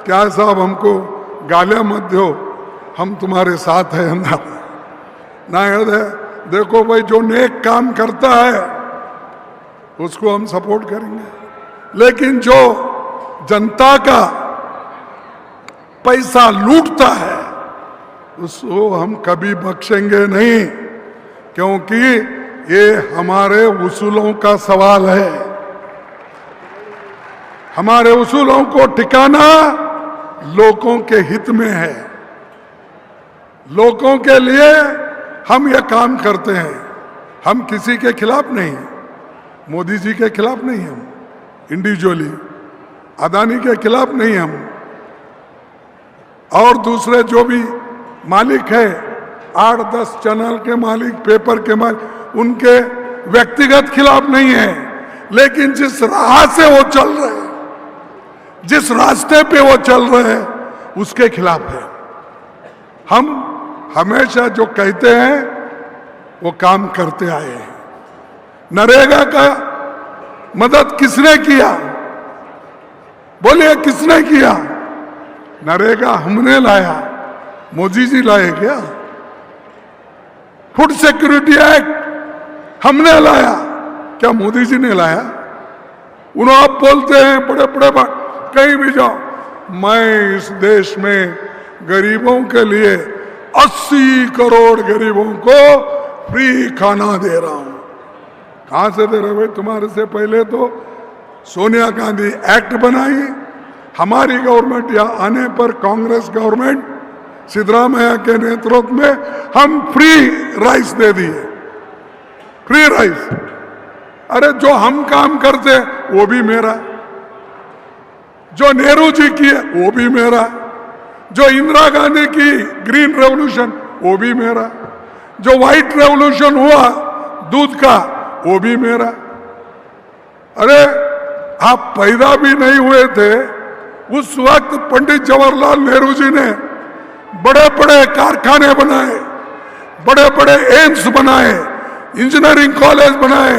क्या साहब हमको गालियां मत दो, हम तुम्हारे साथ हैं अंदर ना। देखो भाई, जो नेक काम करता है उसको हम सपोर्ट करेंगे, लेकिन जो जनता का पैसा लूटता है उसको हम कभी बख्शेंगे नहीं, क्योंकि ये हमारे उसूलों का सवाल है। हमारे उसूलों को टिकाना लोगों के हित में है, लोगों के लिए हम ये काम करते हैं। हम किसी के खिलाफ नहीं, मोदी जी के खिलाफ नहीं, हम इंडिविजुअली अदानी के खिलाफ नहीं, हम और दूसरे जो भी मालिक है, 8-10 चैनल के मालिक, पेपर के मालिक, उनके व्यक्तिगत खिलाफ नहीं है, लेकिन जिस राह से वो चल रहे हैं, जिस रास्ते पे वो चल रहे हैं, उसके खिलाफ है। हम हमेशा जो कहते हैं वो काम करते आए हैं। नरेगा का मदद किसने किया? बोलिए, किसने किया? नरेगा हमने लाया, मोदी जी लाए क्या? फूड सिक्योरिटी एक्ट हमने लाया, क्या मोदी जी ने लाया? उन्होंने आप बोलते हैं बड़े बड़े बात, कहीं भी जाओ, मैं इस देश में गरीबों के लिए 80 करोड़ गरीबों को फ्री खाना दे रहा हूं। कहां से दे रहे भाई? तुम्हारे से पहले तो सोनिया गांधी एक्ट बनाई, हमारी गवर्नमेंट यहाँ आने पर कांग्रेस गवर्नमेंट सिद्धरामैया के नेतृत्व में हम फ्री राइस दे दिए, फ्री राइस। अरे जो हम काम करते वो भी मेरा, जो नेहरू जी की है वो भी मेरा, जो इंदिरा गांधी की ग्रीन रेवोल्यूशन वो भी मेरा, जो व्हाइट रेवोल्यूशन हुआ दूध का वो भी मेरा। अरे आप पैदा भी नहीं हुए थे उस वक्त पंडित जवाहरलाल नेहरू जी ने बड़े बड़े कारखाने बनाए, बड़े बड़े एम्स बनाए, इंजीनियरिंग कॉलेज बनाए,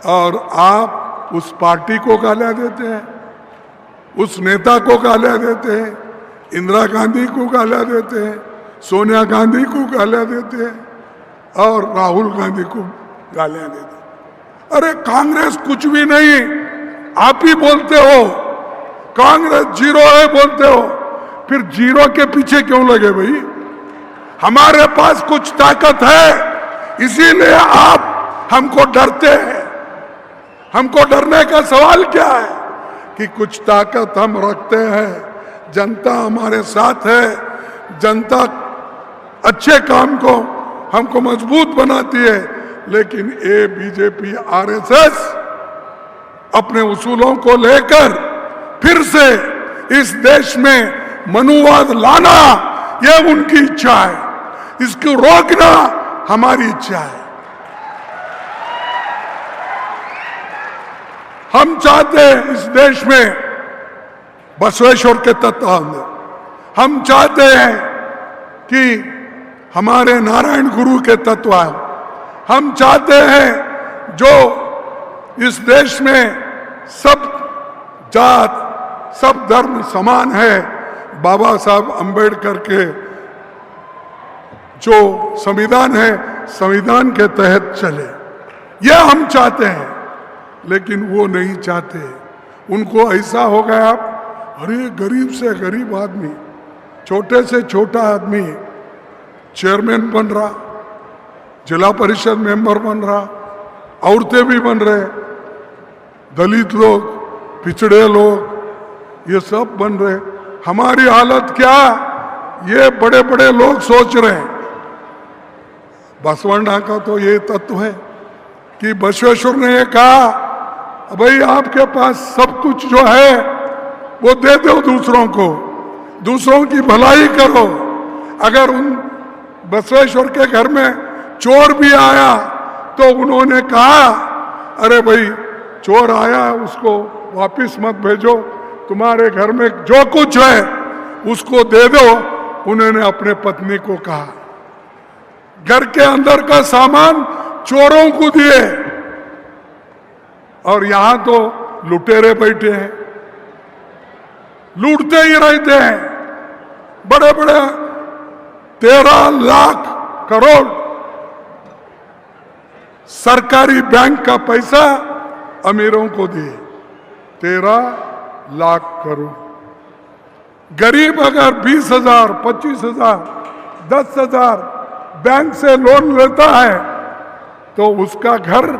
और आप उस पार्टी को गालियां देते हैं, उस नेता को गालियां देते हैं, इंदिरा गांधी को गालियां देते हैं, सोनिया गांधी को गालियां देते हैं, और राहुल गांधी को गालियां देते हैं। अरे कांग्रेस कुछ भी नहीं, आप ही बोलते हो कांग्रेस जीरो है बोलते हो, फिर जीरो के पीछे क्यों लगे भाई? हमारे पास कुछ ताकत है, इसीलिए आप हमको डरते हैं। हमको डरने का सवाल क्या है कि कुछ ताकत हम रखते हैं, जनता हमारे साथ है, जनता अच्छे काम को हमको मजबूत बनाती है। लेकिन ये बीजेपी आरएसएस अपने उसूलों को लेकर फिर से इस देश में मनुवाद लाना, यह उनकी इच्छा है, इसको रोकना हमारी इच्छा है। हम चाहते हैं इस देश में बसवेश्वर के तत्व आए, हम चाहते हैं कि हमारे नारायण गुरु के तत्व आए, हम चाहते हैं जो इस देश में सब जात सब धर्म समान है, बाबा साहब अंबेडकर के जो संविधान है, संविधान के तहत चले, यह हम चाहते हैं। लेकिन वो नहीं चाहते, उनको ऐसा हो गया, अरे गरीब से गरीब आदमी, छोटे से छोटा आदमी चेयरमैन बन रहा, जिला परिषद मेंबर बन रहा, औरतें भी बन रहे, दलित लोग, पिछड़े लोग, ये सब बन रहे। हमारी हालत क्या, ये बड़े बड़े लोग सोच रहे हैं। बसवण्णा का तो ये तत्व है कि बसवेश्वर ने ये कहा, भाई आपके पास सब कुछ जो है वो दे दो दूसरों को, दूसरों की भलाई करो। अगर उन बसवेश्वर के घर में चोर भी आया तो उन्होंने कहा, अरे भाई चोर आया उसको वापिस मत भेजो, तुम्हारे घर में जो कुछ है उसको दे दो। उन्होंने अपने पत्नी को कहा, घर के अंदर का सामान चोरों को दिए, और यहां तो लुटेरे बैठे हैं। लूटते ही रहते हैं। बड़े बड़े 13 लाख करोड़ सरकारी बैंक का पैसा अमीरों को दिए, 13 लाख करोड़। गरीब अगर 20,000, 25,000, 10,000 बैंक से लोन लेता है तो उसका घर,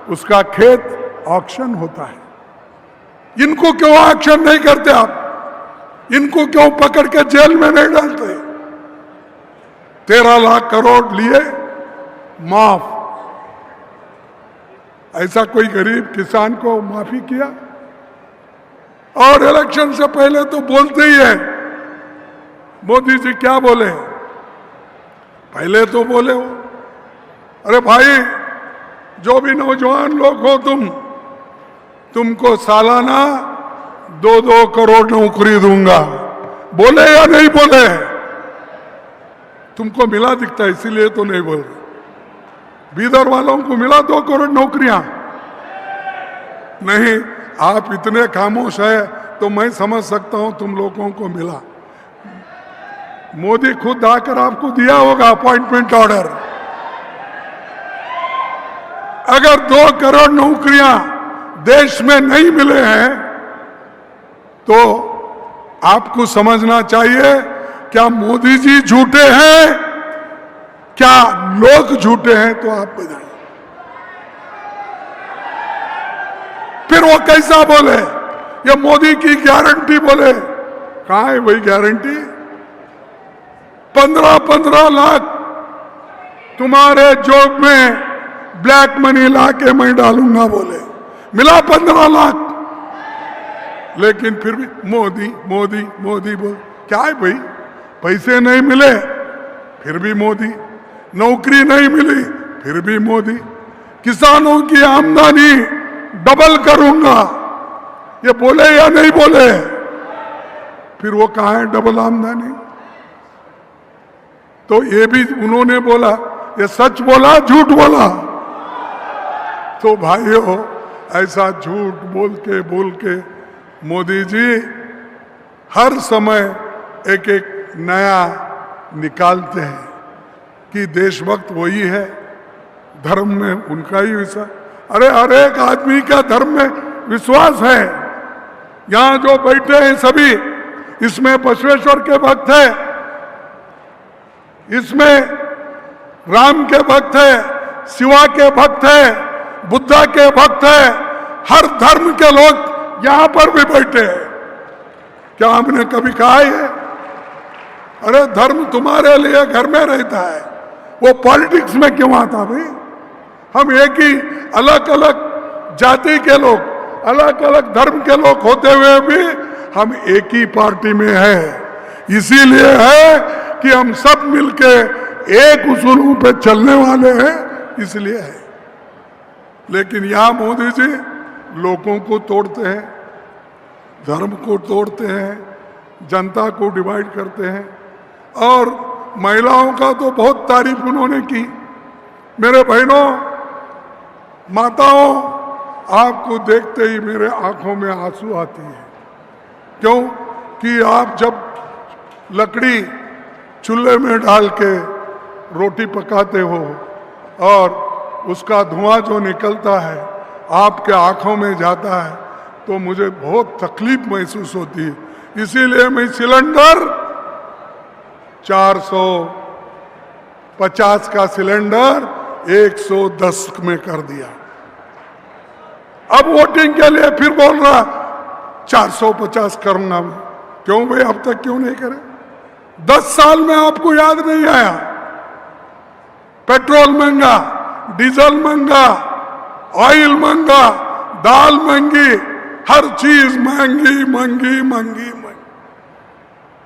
उसका खेत ऑक्शन होता है। इनको क्यों ऑक्शन नहीं करते आप? इनको क्यों पकड़ के जेल में नहीं डालते? 13 लाख करोड़ लिए माफ। ऐसा कोई गरीब किसान को माफी किया? और इलेक्शन से पहले तो बोलते ही है। मोदी जी क्या बोले? पहले तो बोले वो, अरे भाई जो भी नौजवान लोग हो तुमको सालाना 2-2 करोड़ नौकरी दूंगा। बोले या नहीं बोले? तुमको मिला दिखता है इसीलिए तो नहीं बोल रहे। बीदर वालों को मिला 2 करोड़ नौकरियां? नहीं, आप इतने खामोश है तो मैं समझ सकता हूं तुम लोगों को मिला। मोदी खुद आकर आपको दिया होगा अपॉइंटमेंट ऑर्डर। अगर 2 करोड़ नौकरियां देश में नहीं मिले हैं तो आपको समझना चाहिए, क्या मोदी जी झूठे हैं, क्या लोग झूठे हैं? तो आप बताइए। फिर वो कैसा बोले? ये मोदी की गारंटी बोले। कहां है वही गारंटी? 15-15 लाख तुम्हारे जॉब में ब्लैक मनी ला के मैं डालूंगा बोले। मिला 15 लाख। लेकिन फिर भी मोदी मोदी मोदी बोल। क्या है भाई? पैसे नहीं मिले फिर भी मोदी, नौकरी नहीं मिली फिर भी मोदी, किसानों की आमदनी डबल करूंगा, ये बोले या नहीं बोले? फिर वो कहां है डबल आमदनी? तो ये भी उन्होंने बोला, ये सच बोला झूठ बोला? तो भाइयों, ऐसा झूठ बोल के मोदी जी हर समय एक नया निकालते हैं कि देशभक्त वही है, धर्म में उनका ही विश्वास। अरे हर एक आदमी का धर्म में विश्वास है। यहां जो बैठे हैं सभी, इसमें बसवेश्वर के भक्त है, इसमें राम के भक्त है, शिवा के भक्त है, बुद्धा के भक्त है, हर धर्म के लोग यहां पर भी बैठे हैं। क्या हमने कभी कहा है अरे धर्म तुम्हारे लिए घर में रहता है, वो पॉलिटिक्स में क्यों आता भाई? हम एक ही अलग अलग जाति के लोग, अलग अलग धर्म के लोग होते हुए भी हम एक ही पार्टी में हैं। इसीलिए है कि हम सब मिलके एक उसूलों पे चलने वाले हैं, इसलिए है। लेकिन यहां मोदी जी लोगों को तोड़ते हैं, धर्म को तोड़ते हैं, जनता को डिवाइड करते हैं। और महिलाओं का तो बहुत तारीफ उन्होंने की। मेरे बहनों, माताओं, आपको देखते ही मेरे आंखों में आंसू आती है। क्यों? कि आप जब लकड़ी चूल्हे में डाल के रोटी पकाते हो और उसका धुआं जो निकलता है आपके आंखों में जाता है तो मुझे बहुत तकलीफ महसूस होती है। इसीलिए मैं सिलेंडर 450 का सिलेंडर 110 में कर दिया। अब वोटिंग के लिए फिर बोल रहा 450 करूंगा मैं। क्यों भाई, अब तक क्यों नहीं करे? 10 साल में आपको याद नहीं आया? पेट्रोल महंगा, डीजल महंगा, ऑयल महंगा, दाल महंगी, हर चीज महंगी महंगी महंगी महंगी।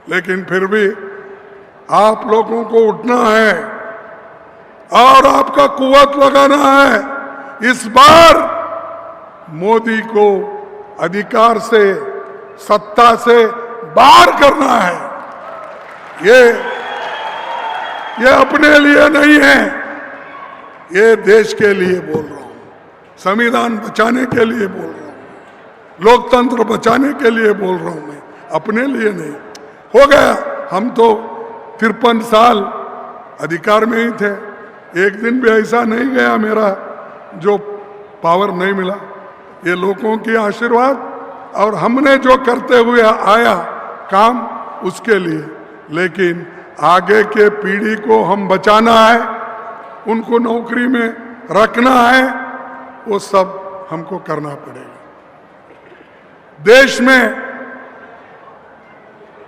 लेकिन फिर भी आप लोगों को उठना है और आपका कुव्वत लगाना है। इस बार मोदी को अधिकार से, सत्ता से बाहर करना है। ये अपने लिए नहीं है, ये देश के लिए बोल रहा हूं, संविधान बचाने के लिए बोल रहा हूं, लोकतंत्र बचाने के लिए बोल रहा हूं मैं। अपने लिए नहीं। हो गया, हम तो 53 साल अधिकार में ही थे, एक दिन भी ऐसा नहीं गया मेरा जो पावर नहीं मिला। ये लोगों की आशीर्वाद और हमने जो करते हुए आया काम उसके लिए। लेकिन आगे के पीढ़ी को हम बचाना है, उनको नौकरी में रखना है, वो सब हमको करना पड़ेगा। देश में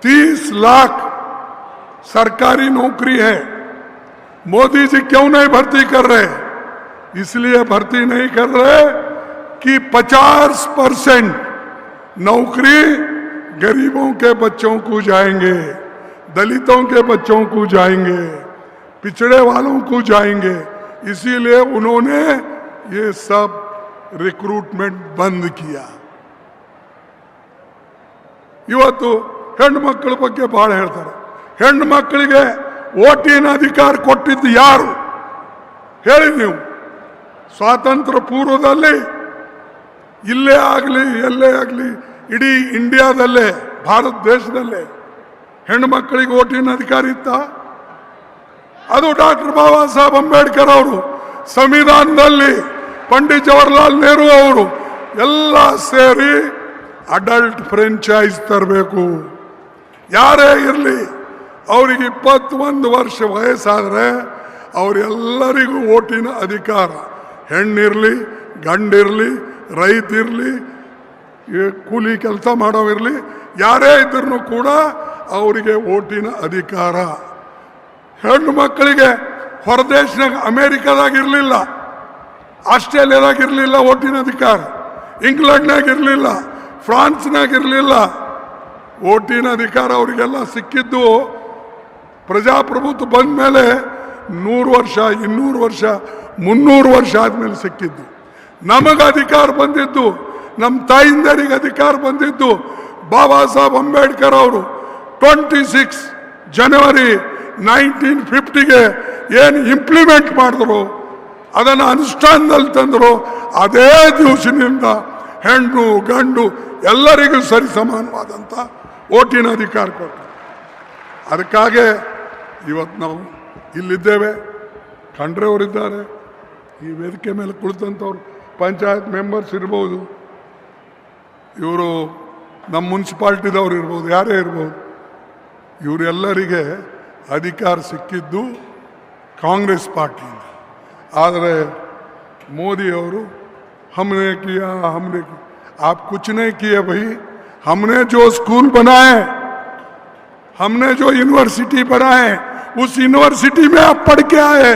30 लाख सरकारी नौकरी है, मोदी जी क्यों नहीं भर्ती कर रहे? इसलिए भर्ती नहीं कर रहे कि 50% नौकरी गरीबों के बच्चों को जाएंगे, दलितों के बच्चों को जाएंगे, पिछड़े वालों को जाएंगे। इसीलिए उन्होंने ये सब रिक्रूटमेंट बंद किया। ಇವತ್ತು ಹೆಣ್ಣು ಮಕ್ಕಳ ಬಗ್ಗೆ ಬಹಳ ಹೇಳ್ತಾರೆ. ಹೆಣ್ಣು ಮಕ್ಕಳಿಗೆ ವೋಟಿನ ಅಧಿಕಾರ ಕೊಟ್ಟಿದ್ದು ಯಾರು ಹೇಳಿ ನೀವು? ಸ್ವಾತಂತ್ರ್ಯ ಪೂರ್ವದಲ್ಲಿ ಇಲ್ಲೇ ಆಗಲಿ ಎಲ್ಲೇ ಆಗಲಿ ಇಡೀ ಇಂಡಿಯಾದಲ್ಲೇ ಭಾರತ ದೇಶದಲ್ಲೇ ಹೆಣ್ಣು ಮಕ್ಕಳಿಗೆ ವೋಟಿನ ಅಧಿಕಾರ ಇತ್ತ? ಅದು ಡಾಕ್ಟರ್ ಬಾಬಾ ಸಾಹೇಬ್ ಅಂಬೇಡ್ಕರ್ ಅವರು ಸಂವಿಧಾನದಲ್ಲಿ, ಪಂಡಿತ್ ಜವಾಹರ್ಲಾಲ್ ನೆಹರು ಅವರು ಎಲ್ಲ ಸೇರಿ ಅಡಲ್ಟ್ ಫ್ರೆಂಚೈಸ್ ತರಬೇಕು. ಯಾರೇ ಇರಲಿ ಅವರಿಗೆ 21 ವರ್ಷ ವಯಸ್ಸಾದರೆ ಅವರೆಲ್ಲರಿಗೂ ವೋಟಿನ ಅಧಿಕಾರ, ಹೆಣ್ಣಿರಲಿ ಗಂಡಿರಲಿ ರೈತಿರಲಿ ಕೂಲಿ ಕೆಲಸ ಮಾಡೋವಿರಲಿ ಯಾರೇ ಇದ್ರೂ ಕೂಡ ಅವರಿಗೆ ವೋಟಿನ ಅಧಿಕಾರ. ಹೆಣ್ಣು ಮಕ್ಕಳಿಗೆ ಹೊರದೇಶನಾಗ ಅಮೇರಿಕಾದಾಗ ಇರಲಿಲ್ಲ, ಆಸ್ಟ್ರೇಲಿಯಾದಾಗ ಇರಲಿಲ್ಲ ವೋಟಿನ ಅಧಿಕಾರ, ಇಂಗ್ಲೆಂಡ್ನಾಗ ಇರಲಿಲ್ಲ, ಫ್ರಾನ್ಸ್ನಾಗ ಇರಲಿಲ್ಲ. ವೋಟಿನ ಅಧಿಕಾರ ಅವರಿಗೆಲ್ಲ ಸಿಕ್ಕಿದ್ದು ಪ್ರಜಾಪ್ರಭುತ್ವ ಬಂದ ಮೇಲೆ 100 ವರ್ಷ 200 ವರ್ಷ 300 ವರ್ಷ ಆದಮೇಲೆ ಸಿಕ್ಕಿದ್ದು. ನಮಗೆ ಅಧಿಕಾರ ಬಂದಿದ್ದು, ನಮ್ಮ ತಾಯಿಂದರಿಗೆ ಅಧಿಕಾರ ಬಂದಿದ್ದು ಬಾಬಾ ಸಾಹೇಬ್ ಅಂಬೇಡ್ಕರ್ ಅವರು 26 ಜನವರಿ 1950ಗೆ ಏನು ಇಂಪ್ಲಿಮೆಂಟ್ ಮಾಡಿದ್ರು, ಅದನ್ನು ಅನುಷ್ಠಾನದಲ್ಲಿ ತಂದರು. ಅದೇ ದಿವಸದಿಂದ ಹೆಣ್ಣು ಗಂಡು ಎಲ್ಲರಿಗೂ ಸರಿ ಸಮಾನವಾದಂಥ ವೋಟಿನ ಅಧಿಕಾರ ಕೊಟ್ಟರು. ಅದಕ್ಕಾಗಿ ಇವತ್ತು ನಾವು ಇಲ್ಲಿದ್ದೇವೆ. ಖಂಡ್ರೆ ಅವರಿದ್ದಾರೆ, ಈ ವೇದಿಕೆ ಮೇಲೆ ಕುಳಿತಂಥವ್ರು ಪಂಚಾಯತ್ ಮೆಂಬರ್ಸ್ ಇರ್ಬೋದು, ಇವರು ನಮ್ಮ ಮುನ್ಸಿಪಾಲ್ಟಿದವ್ರು ಇರ್ಬೋದು, ಯಾರೇ ಇರ್ಬೋದು. ಇವರೆಲ್ಲರಿಗೆ ಅಧಿಕಾರ ಸಿಕ್ಕಿದ್ದು ಕಾಂಗ್ರೆಸ್ ಪಾರ್ಟಿಯಿಂದ. ಆದರೆ ಮೋದಿಯವರು हमने किया हमने किया, आप कुछ नहीं किए भाई। हमने जो स्कूल बनाए, हमने जो यूनिवर्सिटी बनाए, उस यूनिवर्सिटी में आप पढ़ के आए,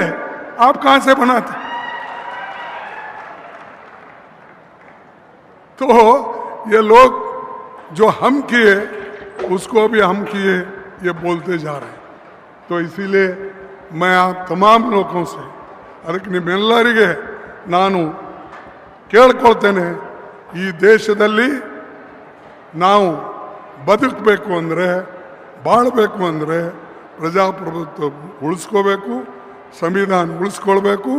आप कहां से बनाते? तो ये लोग जो हम किए उसको भी हम किए ये बोलते जा रहे हैं. तो इसीलिए मैं आप तमाम लोगों से ಅದಕ್ಕೆ ನಿಮ್ಮೆಲ್ಲರಿಗೆ ನಾನು ಕೇಳ್ಕೊಳ್ತೇನೆ, ಈ ದೇಶದಲ್ಲಿ ನಾವು ಬದುಕಬೇಕು ಅಂದರೆ, ಬಾಳಬೇಕು ಅಂದರೆ ಪ್ರಜಾಪ್ರಭುತ್ವ ಉಳಿಸ್ಕೋಬೇಕು, ಸಂವಿಧಾನ ಉಳಿಸ್ಕೊಳ್ಬೇಕು,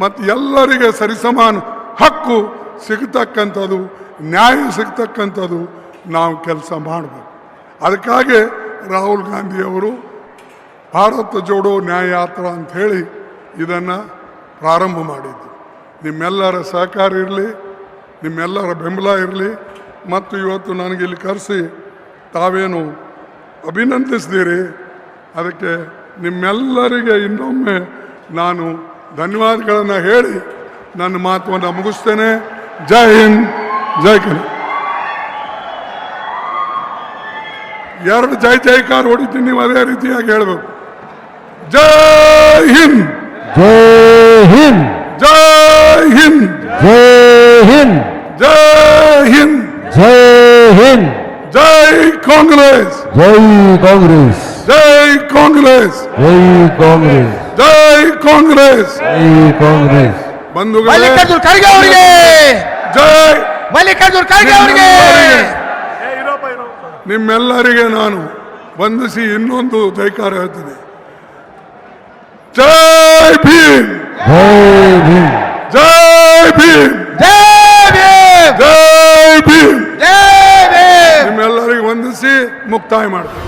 ಮತ್ತು ಎಲ್ಲರಿಗೆ ಸರಿಸಮಾನ ಹಕ್ಕು ಸಿಗತಕ್ಕಂಥದ್ದು, ನ್ಯಾಯ ಸಿಗ್ತಕ್ಕಂಥದ್ದು ನಾವು ಕೆಲಸ ಮಾಡಬೇಕು. ಅದಕ್ಕಾಗಿ ರಾಹುಲ್ ಗಾಂಧಿಯವರು ಭಾರತ ಜೋಡೋ ನ್ಯಾಯ ಯಾತ್ರಾ ಅಂಥೇಳಿ ಇದನ್ನು ಪ್ರಾರಂಭ ಮಾಡಿದ್ದು. ನಿಮ್ಮೆಲ್ಲರ ಸಹಕಾರ ಇರಲಿ, ನಿಮ್ಮೆಲ್ಲರ ಬೆಂಬಲ ಇರಲಿ. ಮತ್ತು ಇವತ್ತು ನನಗೆ ಇಲ್ಲಿ ಕರೆಸಿ ತಾವೇನು ಅಭಿನಂದಿಸಿದ್ದೀರಿ, ಅದಕ್ಕೆ ನಿಮ್ಮೆಲ್ಲರಿಗೆ ಇನ್ನೊಮ್ಮೆ ನಾನು ಧನ್ಯವಾದಗಳನ್ನು ಹೇಳಿ ನನ್ನ ಮಾತನ್ನು ಮುಗಿಸ್ತೇನೆ. ಜೈ ಹಿಂದ್, ಜೈ ಕನ್ನಡ. 2 ಜೈ ಜೈಕಾರ ಹೊಡಿತೀನಿ, ನೀವು ಅದೇ ರೀತಿಯಾಗಿ ಹೇಳಬೇಕು. ಜೈ ಹಿಂದ್, जय हिंद, जय हिंद, जय हिंद, जय हिंद, जय हिंद, जय कांग्रेस, जय कांग्रेस, जय कांग्रेस, जय कांग्रेस, जय कांग्रेस, जय कांग्रेस. ಬಂಧುಗಳೇ, ಮಲ್ಲಿಕಾರ್ಜುನ ಖರ್ಗೆ ಅವರಿಗೆ ಜೈ. ಮಲ್ಲಿಕಾರ್ಜುನ ಖರ್ಗೆ ಅವರಿಗೆ ನಿಮ್ಮೆಲ್ಲರಿಗೆ ನಾನು ವಂದಿಸಿ ಇನ್ನೊಂದು ಜೈಕಾರ ಹೇಳ್ತೀನಿ. ಜೈ ಭೀಮ್, जय भीम, ಜೈ ಭೀಮ್, ಜೈ ಭೀಮ್, ಜೈ ಭೀಮ್. ಜೈ ಭೀಮ್. ನಿಮ್ಮೆಲ್ಲರಿಗೂ ವಂದಿಸಿ ಮುಕ್ತಾಯ ಮಾಡ್ತೀನಿ.